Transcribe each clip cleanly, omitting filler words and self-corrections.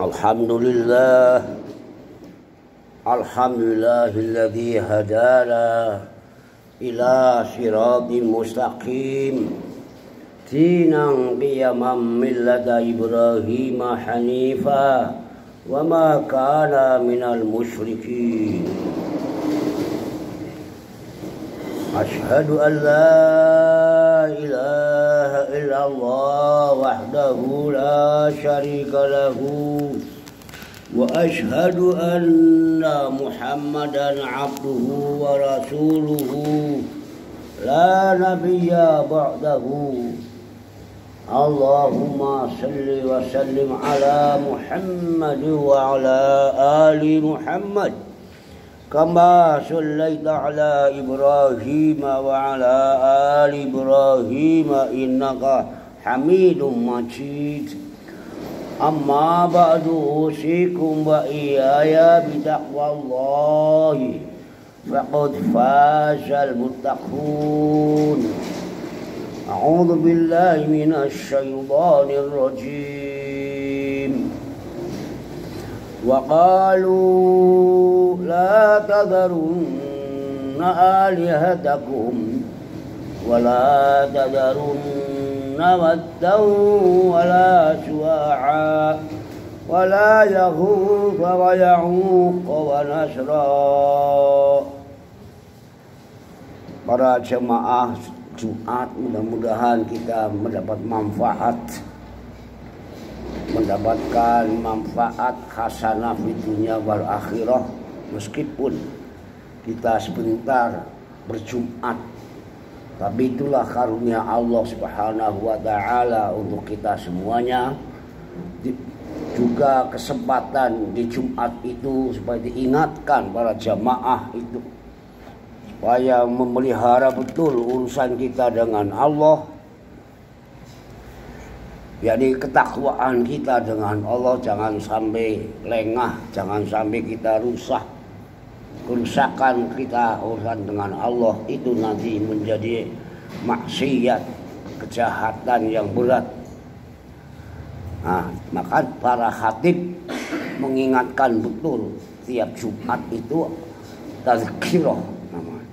Alhamdulillah, alhamdulillahilladzi hadana ila siratin mustaqim dinan qiyaman millata Ibrahim hanifa wa ma kana minal musyrikin. Ashhadu an la ilaha illallah wahdahu la syarika lahu wa ashhadu anna Muhammadan abduhu wa rasuluhu la nabiyya ba'dahu. Allahumma salli wa sallim ala Muhammad wa ala ali Muhammad kama sallaita ala Ibrahim wa ala ali Ibrahim innaka Hamidum Majid. Amma ba'du, usikum wa iyaya bitaqwallahi faqad fazal muttaqun. A'udzu billahi minasy syaithanir rajim. Wa qalu la tadharunna alihatakum wa la tadharunna waddan wa la suwa'a wa la yaghutha wa ya'uq wa nasra. Para jemaah Jumat, mudah-mudahan kita mendapatkan manfaat hasanah di dunia wal akhirah, meskipun kita sebentar berjumat, tapi itulah karunia Allah Subhanahu wa taala untuk kita semuanya. Juga kesempatan di Jumat itu supaya diingatkan para jamaah itu supaya memelihara betul urusan kita dengan Allah, yakni ketakwaan kita dengan Allah. Jangan sampai lengah, jangan sampai kita rusak. Kerusakan kita urusan dengan Allah itu nanti menjadi maksiat, kejahatan yang berat. Nah, maka para khatib mengingatkan betul tiap Jumat itu tazkirah namanya.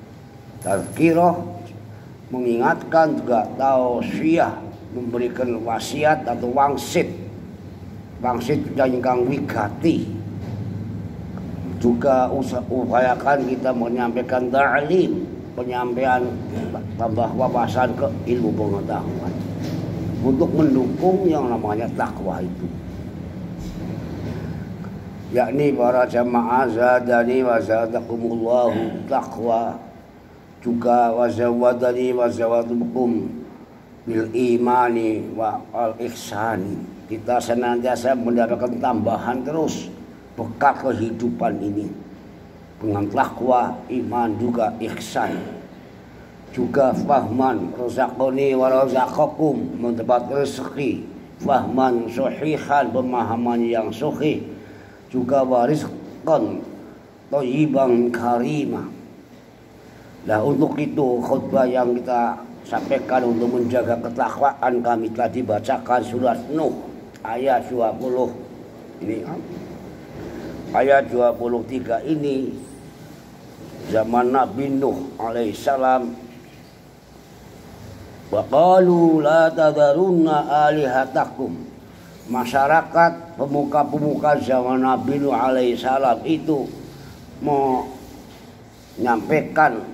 Tazkirah mengingatkan, juga tausiyah, memberikan wasiat atau wangsit ingkang wigati. Juga upayakan kita menyampaikan ta'lim, penyampaian tambah wawasan ke ilmu pengetahuan untuk mendukung yang namanya takwa itu. Yakni para jamaah zadani wa zadakumullahu taqwa, juga wazawadani wazawadukum bil imani wa al ihsani. Kita senantiasa mendapatkan tambahan terus bekal kehidupan ini dengan takwa, iman, juga ihsan. Juga fahman razaqani wa razaqakum, mendapat rezeki, fahman sahihan, pemahaman yang sahih. Juga warizqan thayyiban karimah. Nah, untuk itu khutbah yang kita sampaikan untuk menjaga ketakwaan, kami tadi bacakan surat Nuh ayat 20 ini. Ayat 23 ini zaman Nabi Nuh alaihissalam. Wa qalu la tadharunna alihatakum. Masyarakat pemuka-pemuka zaman Nabi Nuh alaihissalam itu menyampaikan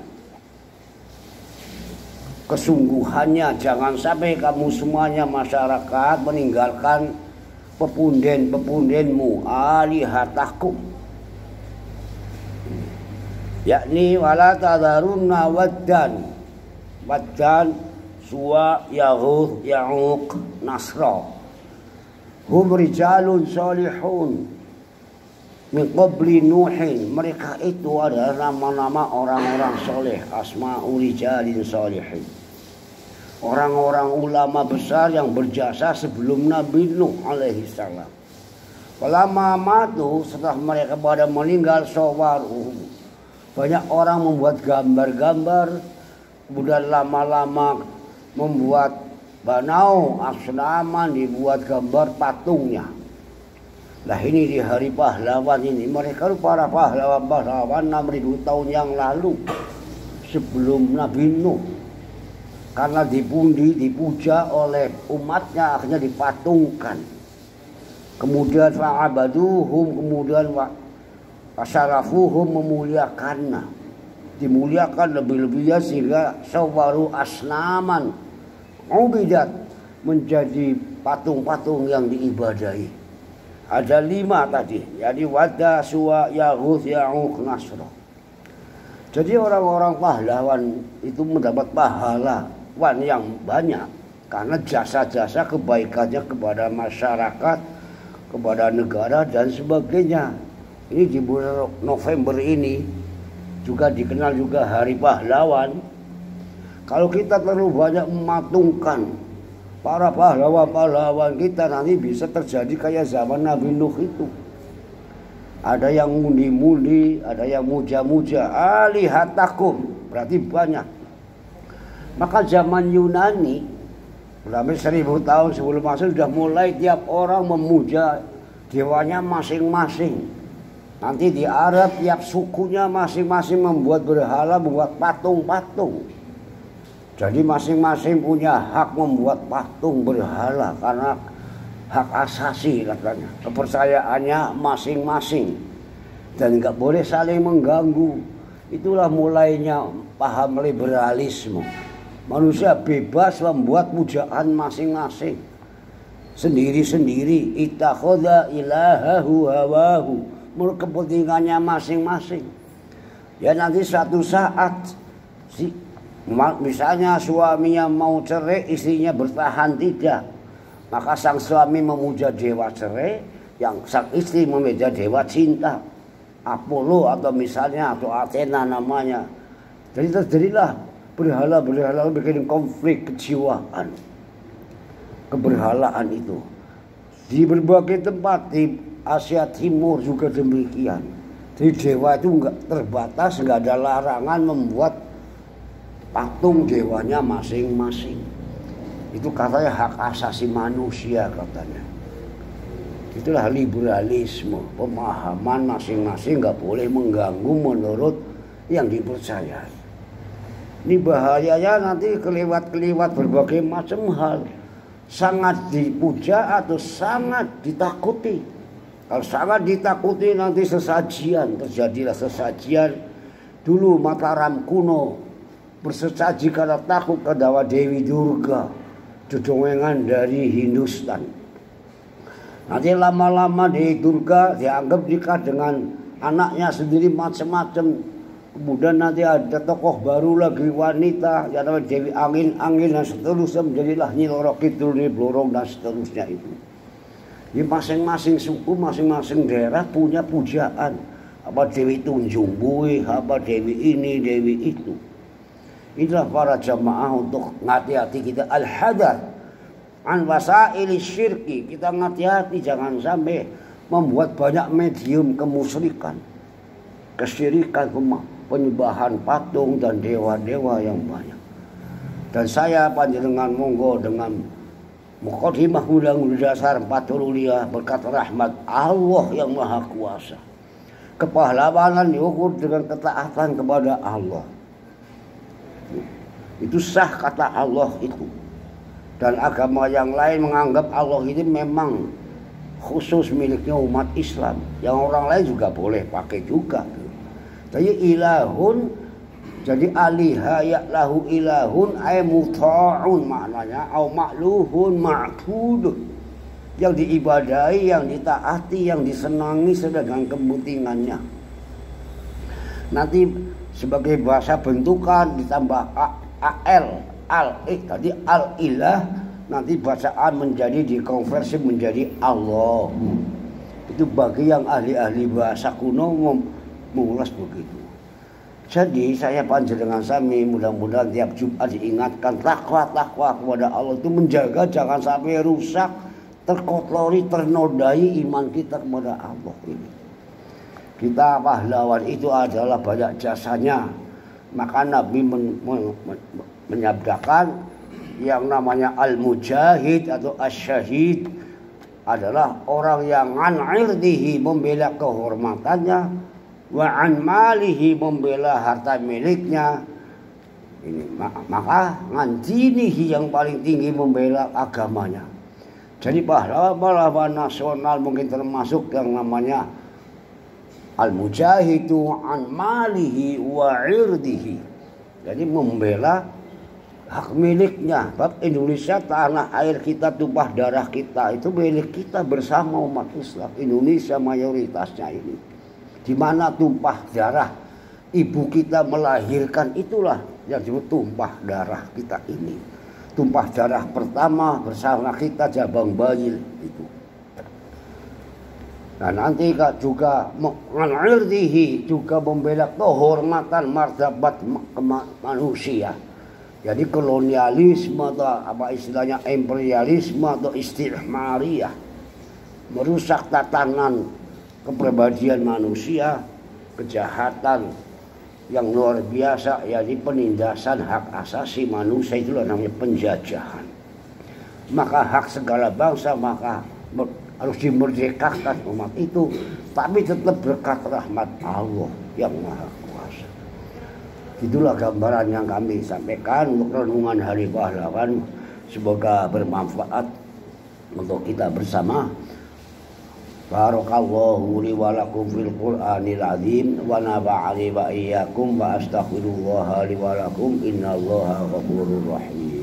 kesungguhannya, jangan sampai kamu semuanya masyarakat meninggalkan pepunden-pepundenmu, alihatakum, yakni wala tadharunna waddan, suwa, yaghut, ya'uq, nasra. Hum rijalun salihun min qabli Nuhin. Mereka itu adalah nama-nama orang-orang soleh, asma'u rijalin salihin. Orang-orang ulama besar yang berjasa sebelum Nabi Nuh alaihi salam. Lama matu, setelah mereka pada meninggal, sawaruhum, banyak orang membuat gambar-gambar, kemudian lama-lama membuat banau asnaman, dibuat gambar patungnya. Nah ini di hari pahlawan ini, mereka para pahlawan-pahlawan 6.000 tahun yang lalu sebelum Nabi Nuh, karena dipuja oleh umatnya akhirnya dipatungkan. Kemudian fa'abaduhum, kemudian wasyarafuhum, memuliakannya, dimuliakan lebih-lebihnya sehingga sawaru asnaman ubidat, menjadi patung-patung yang diibadahi. Ada 5 tadi, jadi Wadda, Suwa, Yaghuth, Ya'uq, Nasra. Jadi orang-orang pahlawan itu mendapat pahlawan yang banyak karena jasa-jasa kebaikannya kepada masyarakat, kepada negara dan sebagainya. Ini di bulan November ini juga dikenal juga Hari Pahlawan. Kalau kita terlalu banyak mematungkan para pahlawan-pahlawan kita, nanti bisa terjadi kayak zaman Nabi Nuh itu. Ada yang mundi-mundi, ada yang muja-muja. Alihatakum, berarti banyak. Maka zaman Yunani, sampai 1000 tahun sebelum Masehi sudah mulai tiap orang memuja dewanya masing-masing. Nanti di Arab tiap sukunya masing-masing membuat berhala, membuat patung-patung. Jadi masing-masing punya hak membuat patung berhala karena hak asasi katanya. Kepercayaannya masing-masing dan nggak boleh saling mengganggu. Itulah mulainya paham liberalisme. Manusia bebas membuat pujaan masing-masing sendiri-sendiri. Ittakhadha ilahahu hawahu, menurut kepentingannya masing-masing. Ya nanti suatu saat misalnya suaminya mau cerai, istrinya bertahan tidak, maka sang suami memuja dewa cerai, yang sang istri memuja dewa cinta, Apollo atau misalnya atau Athena namanya. Jadi terjadilah berhala-berhala bikin konflik kejiwaan, keberhalaan itu di berbagai tempat di Asia Timur juga demikian. Jadi dewa itu enggak terbatas, enggak ada larangan membuat patung dewanya masing-masing. Itu katanya hak asasi manusia katanya. Itulah liberalisme, pemahaman masing-masing nggak boleh mengganggu menurut yang dipercayai. Ini bahayanya nanti kelewat-kelewat berbagai macam hal. Sangat dipuja atau sangat ditakuti. Kalau sangat ditakuti nanti sesajian, terjadilah sesajian. Dulu Mataram kuno bersesaji karena takut kepada Dewi Durga, dongeng dari Hindustan. Nanti lama-lama Dewi Durga dianggap nikah dengan anaknya sendiri macam-macam. Kemudian nanti ada tokoh baru lagi wanita yang namanya Dewi Angin-Angin dan seterusnya, menjadilah Nyi Roro Kidul, Nyi Blorong dan seterusnya itu. Di masing-masing suku, masing-masing daerah punya pujaan. Apa Dewi Tunjung Bui, apa Dewi ini, Dewi itu. Inilah para jamaah untuk ngati-hati kita, al-hadar an wasaili syirki. Kita ngati-hati jangan sampai membuat banyak medium kemusyrikan, kesyirikan, penyembahan patung dan dewa-dewa yang banyak. Dan saya panjenengan monggo dengan mukadimah undang-undang dasar 45 berkat rahmat Allah yang Maha Kuasa. Kepahlawanan diukur dengan ketaatan kepada Allah. Itu sah kata Allah itu. Dan agama yang lain menganggap Allah ini memang khusus miliknya umat Islam. Yang orang lain juga boleh pakai juga. Jadi ilahun, jadi aliha ya'lahu ilahun ay muta'un maknanya, au ma'luhun ma'budun, yang diibadahi, yang ditaati, yang disenangi sedangkan kepentingannya. Nanti sebagai bahasa bentukan ditambah tadi al-ilah, nanti bacaan menjadi dikonversi menjadi Allah. Itu bagi yang ahli-ahli bahasa kuno mengulas begitu. Jadi saya panjenengan sami mudah-mudahan tiap Jumat diingatkan takwa kepada Allah itu menjaga jangan sampai rusak, terkotori, ternodai iman kita kepada Allah ini. Kita pahlawan itu adalah banyak jasanya. Maka Nabi menyabdakan yang namanya al-mujahid atau asyahid adalah orang yang an irdihi membela kehormatannya, wa an malihi membela harta miliknya. Ini maka ngan dinihi yang paling tinggi membela agamanya. Jadi pahlawan nasional mungkin termasuk yang namanya al-mujahidu an malihi wa irdihi. Jadi membela hak miliknya. Sebab Indonesia tanah air kita, tumpah darah kita itu milik kita bersama umat Islam. Indonesia mayoritasnya ini. Di mana tumpah darah ibu kita melahirkan, itulah yang disebut tumpah darah kita ini. Tumpah darah pertama bersama kita jabang bayi itu. Nah nanti juga mengenalirdihi juga membela kehormatan martabat manusia. Jadi kolonialisme atau apa istilahnya imperialisme atau istimariah merusak tatanan kepribadian manusia, kejahatan yang luar biasa, yakni penindasan hak asasi manusia, itulah namanya penjajahan. Maka hak segala bangsa maka harus dimerdekakan umat itu, tapi tetap berkat rahmat Allah yang Maha Kuasa. Itulah gambaran yang kami sampaikan untuk renungan Hari Pahlawan. Semoga bermanfaat untuk kita bersama. Barakallahu li wa lakum fil Qur'anil azim wa nafa'ani wa iyyakum wa astaghfirullah li wa lakum innallaha ghafurur rahim.